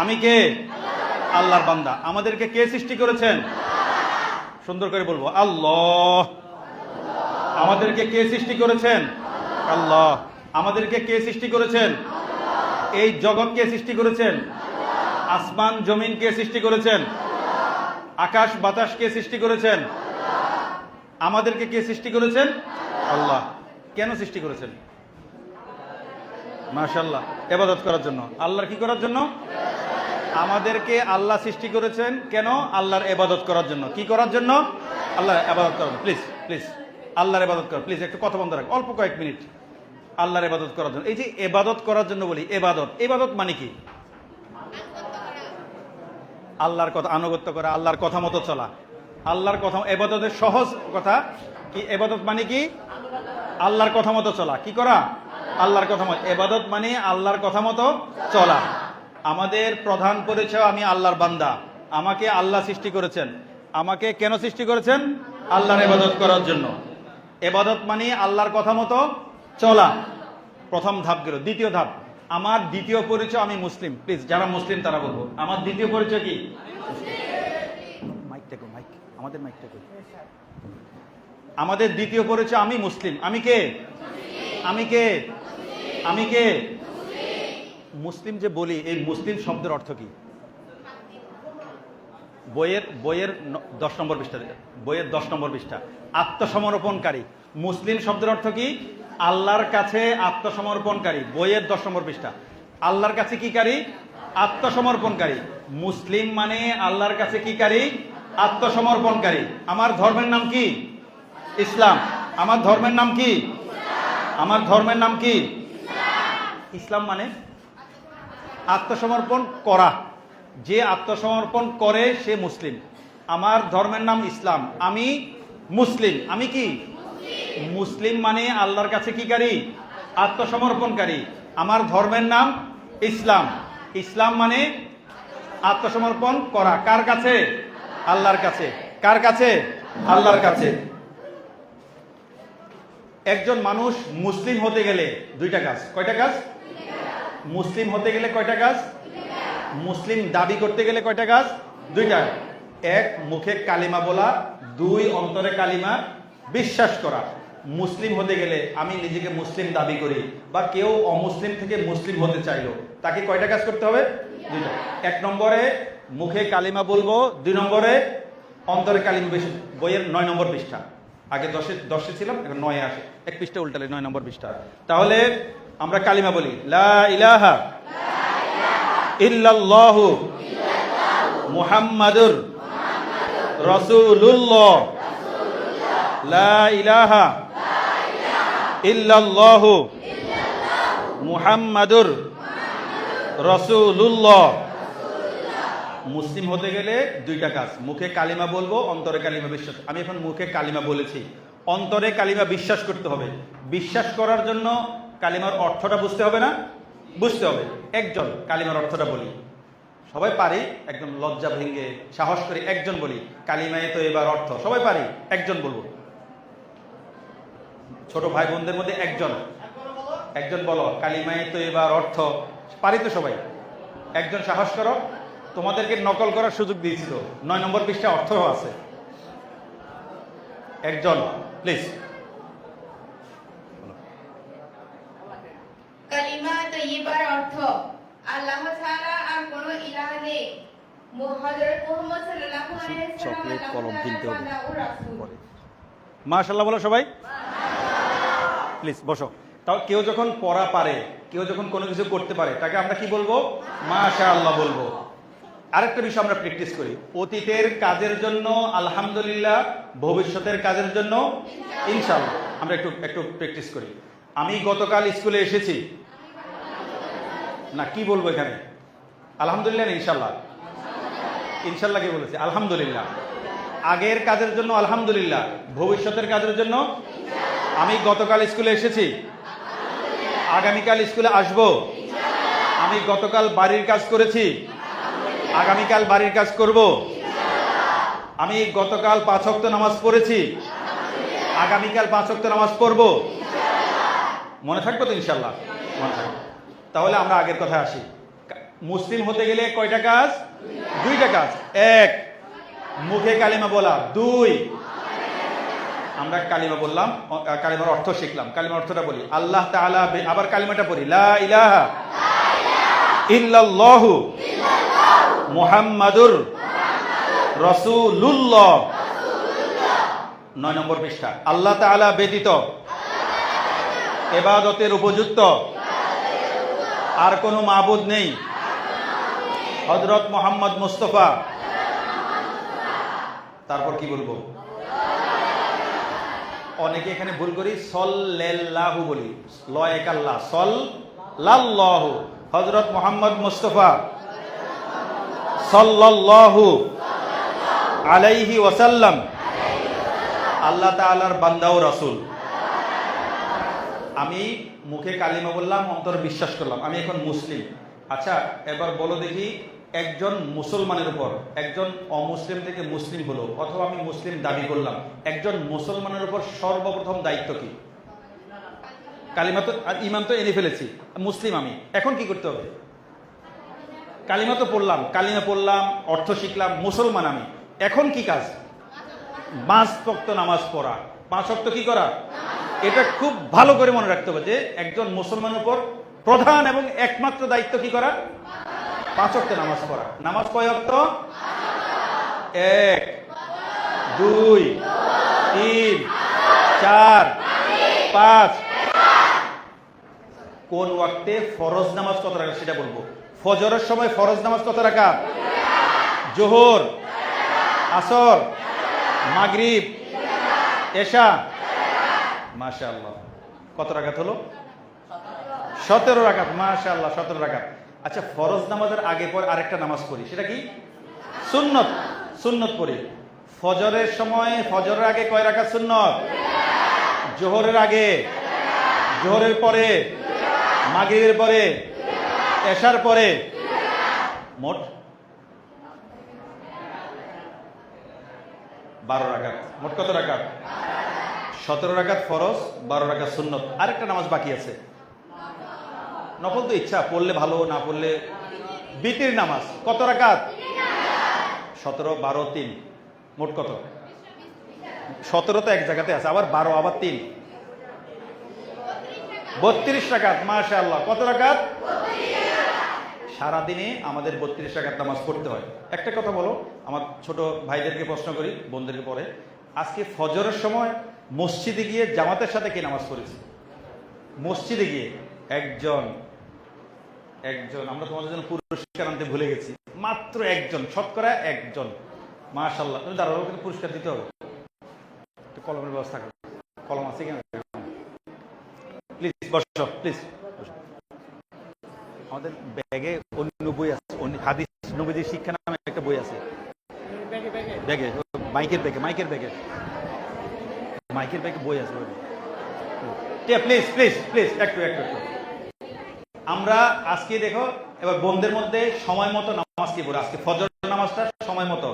আমি কে? আল্লাহর বান্দা। আমাদেরকে কে সৃষ্টি করেছেন? সুন্দর করে বলবো, আল্লাহ। আমাদেরকে কে সৃষ্টি করেছেন? আল্লাহ। আমাদেরকে কে সৃষ্টি করেছেন? এই জগৎ কে সৃষ্টি করেছেন? আসমান জমিন কে সৃষ্টি করেছেন? আকাশ বাতাস কে সৃষ্টি করেছেন? আমাদেরকে কে সৃষ্টি করেছেন? আল্লাহ। কেন সৃষ্টি করেছেন? মাশাআল্লাহ, ইবাদত করার জন্য। আল্লাহর কি করার জন্য? আমাদেরকে আল্লাহ সৃষ্টি করেছেন কেন? আল্লাহর ইবাদত করার জন্য। কি করার জন্য? আল্লাহর ইবাদত করার জন্য। প্লিজ প্লিজ আল্লাহর ইবাদত করো। প্লিজ একটু কথা বন্ধ রাখ, অল্প কয়েক মিনিট। আল্লাহর ইবাদত করার জন্য। এই যে ইবাদত করার জন্য বলি, ইবাদত, ইবাদত মানে কি? আল্লাহর কথা আনুগত্য করা, আল্লাহর কথা মতো চলা। আল্লাহর কথা, ইবাদতের সহজ কথা কি? ইবাদত মানে কি? আল্লাহর কথা মতো চলা। কি করা? আল্লাহর কথা মতো। ইবাদত মানে আল্লাহর কথা মতো চলা। আমাদের প্রধান পরিচয়, আমি আল্লাহর বান্দা। আমাকে আল্লাহ সৃষ্টি করেছেন। আমাকে কেন সৃষ্টি করেছেন? আল্লাহর ইবাদত করার জন্য। ইবাদত মানে আল্লাহর কথা মতো চলা। প্রথম ধাপ গেল। দ্বিতীয় ধাপ, আমার দ্বিতীয় পরিচয় আমি মুসলিম। প্লিজ যারা মুসলিম তারা বলবো, আমার দ্বিতীয় পরিচয় কি? মাইকটা কো, মাইক, আমাদের মাইকটা কো। আমাদের দ্বিতীয় পরিচয় আমি মুসলিম। আমি কে? আমি কে? আমি কে? মুসলিম যে বলি, এই মুসলিম শব্দের অর্থ কি? বইয়ের 10 নম্বর পৃষ্ঠা, বইয়ের 10 নম্বর পৃষ্ঠা। আত্মসমর্পণকারী। মুসলিম শব্দের অর্থ কি? আল্লাহর কাছে আত্মসমর্পণকারী। বইয়ের 10 নম্বর পৃষ্ঠা। আল্লাহর কাছে কি কারী? আত্মসমর্পণকারী। মুসলিম মানে আল্লাহর কাছে কি কারী? আত্মসমর্পণকারী। আমার ধর্মের নাম কি? ইসলাম। আমার ধর্মের নাম কি? আমার ধর্মের নাম কি? ইসলাম মানে আত্মসমর্পণ করা। যে আত্মসমর্পণ করে সে মুসলিম। আমার ধর্মের নাম ইসলাম, আমি মুসলিম। আমি কি? মুসলিম মানে আল্লাহর কাছে কি কারী? আত্মসমর্পণকারী। আমার ধর্মের নাম ইসলাম। ইসলাম মানে আত্মসমর্পণ করা। কার কাছে? আল্লাহর কাছে। কার কাছে? আল্লাহর কাছে। একজন মানুষ মুসলিম হতে গেলে দুইটা কাজ। কয়টা কাজ? মুসলিম হতে গেলে কয়টা কাজ? মুসলিম দাবি করতে গেলে কয়টা কাজ? দুইটা। এক, মুখে কালিমা বলা। দুই, অন্তরে কালিমা বিশ্বাস করা। মুসলিম হতে গেলে আমি নিজেকে মুসলিম দাবি করি, বা কেউ অমুসলিম থেকে মুসলিম হতে চাইলো, তাকে কয়টা কাজ করতে হবে? দুইটা। 1 নম্বরে মুখে কালিমা বলবো, 2 নম্বরে অন্তরে কালিমা বিশ্বাস। বইয়ের 9 নম্বর পৃষ্ঠা। আগে 10-এ ছিলাম, এখন 9-এ আসে। 1 পৃষ্ঠা উল্টালে 9 নম্বর পৃষ্ঠা। তাহলে আমরা কালিমা বলি, লা ইলাহা ইল্লাল্লাহু মুহাম্মাদুর রাসূলুল্লাহ। লা ইলাহা ইল্লাল্লাহু মুহাম্মাদুর রাসূলুল্লাহ। মুসলিম হতে গেলে দুইটা কাজ। মুখে কালিমা বলবো, অন্তরে কালিমা বিশ্বাস। আমি এখন মুখে কালিমা বলেছি, অন্তরে কালিমা বিশ্বাস করতে হবে। বিশ্বাস করার জন্য কালিমার অর্থটা বুঝতে হবে না? বুঝতে হবে। একজন কালিমার অর্থটা বলি, সবাই পারি, একদম লজ্জা ভেঙে সাহস করে একজন বলি, কালিমায়ে তো এবার অর্থ। সবাই পারি, একজন বলবো। ছোট ভাই বোনদের মধ্যে একজন বলো, কালিমায়ে তো এবার অর্থ। পারি তো সবাই? একজন সাহস করো। তোমাদেরকে নকল করার সুযোগ দিয়েছি তো, 9 নম্বর পৃষ্ঠা অর্থও আছে। একজন প্লিজ। কালিমা তৈয়বার অর্থ আল্লাহ তাআলা আর কোন ইলাহ নেই। হযরত মুহাম্মদ সাল্লাল্লাহু আলাইহি ওয়াসাল্লাম চকলেট কলম কিনতে হবে আল্লাহ ও রাসূল। মাশাআল্লাহ বলো সবাই। প্লিজ বসো। তাও কেউ যখন পড়া পারে, কেউ যখন কোনো কিছু করতে পারে, তাকে আমরা কি বলবো? মাশাআল্লাহ বলবো। আরেকটা বিষয় আমরা প্র্যাকটিস করি, অতীতের কাজের জন্য আলহামদুলিল্লাহ, ভবিষ্যতের কাজের জন্য ইনশাআল্লাহ। আমরা একটু প্র্যাকটিস করি। আমি গতকাল স্কুলে এসেছি, না কি বলবো এখানে? আলহামদুলিল্লাহ না ইনশাআল্লাহ? ইনশাআল্লাহ কি বলেছি? আলহামদুলিল্লাহ। আগের কাজের জন্য আলহামদুলিল্লাহ, ভবিষ্যতের কাজের জন্য আমি গতকাল স্কুলে এসেছি, আগামীকাল স্কুলে আসব। আমি গতকাল বাড়ির কাজ করেছি, আগামীকাল বাড়ির কাজ করব। আমি গতকাল 5 ওয়াক্ত নামাজ পড়েছি, আগামীকাল 5 ওয়াক্ত নামাজ পড়ব। মনে থাকবে তো ইনশাআল্লাহ? মনে থাকবে। তাহলে আমরা আগের কথায় আসি। মুসলিম হতে গেলে কয়টা কাজ? দুইটা কাজ। এক, মুখে কালিমা বলা। দুই, আমরা কালিমা বললাম, কালিমার অর্থ শিখলাম। কালিমার অর্থটা বলি, আল্লাহ তাআলা, আবার কালিমাটা পড়ি, লা ইলাহা ইল্লাল্লাহু মুহাম্মাদুর রাসূলুল্লাহ। 9 নম্বর পৃষ্ঠা। আল্লাহ তাআলা ব্যতীত ইবাদতের উপযুক্ত আর কোনো মাবুদ নেই। হযরত মুহাম্মদ মুস্তাফা। তারপর কি বলবো? অনেকে এখানে ভুল করি, সাল্লাল্লাহু বলি, লয়েক আল্লাহ, সাল্লাল্লাহু। হযরত মুহাম্মদ মুস্তাফা সাল্লাল্লাহু আলাইহি ওয়াসাল্লাম আল্লাহ তাআলার বান্দা ও রাসূল। আমি মুখে কালিমা বললাম, অন্তরে বিশ্বাস করলাম আমি এখন মুসলিম। আচ্ছা, এবার বলো দেখি, একজন মুসলমানের উপর একজন অমুসলিম থেকে মুসলিম হলো, অথবা আমি মুসলিম দাবি করলাম, একজন মুসলমানের উপর সর্বপ্রথম দায়িত্ব কি? কালিমা তো, ঈমান তো এনে ফেলেছি, মুসলিম আমি, এখন কি করতে হবে? কালিমা তো পড়লাম, কালিমা পড়লাম, অর্থ শিখলাম, মুসলমান আমি, এখন কি কাজ? 5 ওয়াক্ত নামাজ পড়া। 5 ওয়াক্ত কি করা? এটা খুব ভালো করে মনে রাখতে হবে যে একজন মুসলমানের উপর প্রধান এবং একমাত্র দায়িত্ব কি করা? 5 ওয়াক্ত নামাজ পড়া। নামাজ কয় ওয়াক্ত? 1, 2, 3, 4, 5। কোন ওয়াক্তে ফরজ নামাজ কত রাকাত সেটা বলবো। ফজরের সময় ফরজ নামাজ কত রাকাত? জোহর, আসর, মাগরিব, এশা। মাশাআল্লাহ, কত রাকাত হলো? 17 রাকাত। মাশাআল্লাহ, 17 রাকাত। আচ্ছা, ফরজ নামাজের আগে পর আরেকটা নামাজ পড়ি, সেটা কি? সুন্নত। সুন্নত পড়ি। ফজরের সময়, ফজরের আগে কয় রাকাত সুন্নত? জোহরের আগে, জোহরের পরে, মাগরিবের পরে, এশার পরে। মোট 12 রাকাত। মোট কত রাকাত? 17 রাকাত ফরজ, 12 রাকাত সুন্নত। আরেকটা নামাজ বাকি আছে, নফল তো ইচ্ছা, পড়লে ভালো, না পড়লে বিতির নামাজ। কত রাকাত? 17, 12, 3। মোট কত? 17 তো এক জায়গাতে আছে, আবার 12, আবার 3, 32 রাকাত। মাশাআল্লাহ, কত রাকাত? সারাদিনে আমাদের 32 রাকাত নামাজ পড়তে হয়। একটা কথা বলো, আমার ছোট ভাইদেরকে প্রশ্ন করি, বোনদেরকে পড়ে, আজকে ফজরের সময় মসজিদে গিয়ে জামাতের সাথে কে নামাজ পড়েছে? মসজিদে গিয়ে একজন। আমরা তোমাদের জন্য পুরস্কার আনতে ভুলে গেছি, মাত্র একজন, শতকরা একজন। মাশাআল্লাহ, তুমি দাঁড়াও, কিন্তু পুরস্কার দিতে হবে। কলমের ব্যবস্থা করো, কলম আছে কিনা? প্লিজ বসো, প্লিজ। আমাদের ব্যাগে অন্য বই আছে, হাদিস নবীজির শিক্ষা নামে একটা বই আছে ব্যাগে, মাইকের ব্যাগে বই আছে। প্লিজ প্লিজ প্লিজ, একটু। আমরা আজকে দেখো, এবার বোনদের মধ্যে সময় মতো নামাজ কি পড়ে? আজকে ফজর নামাজটা সময় মতো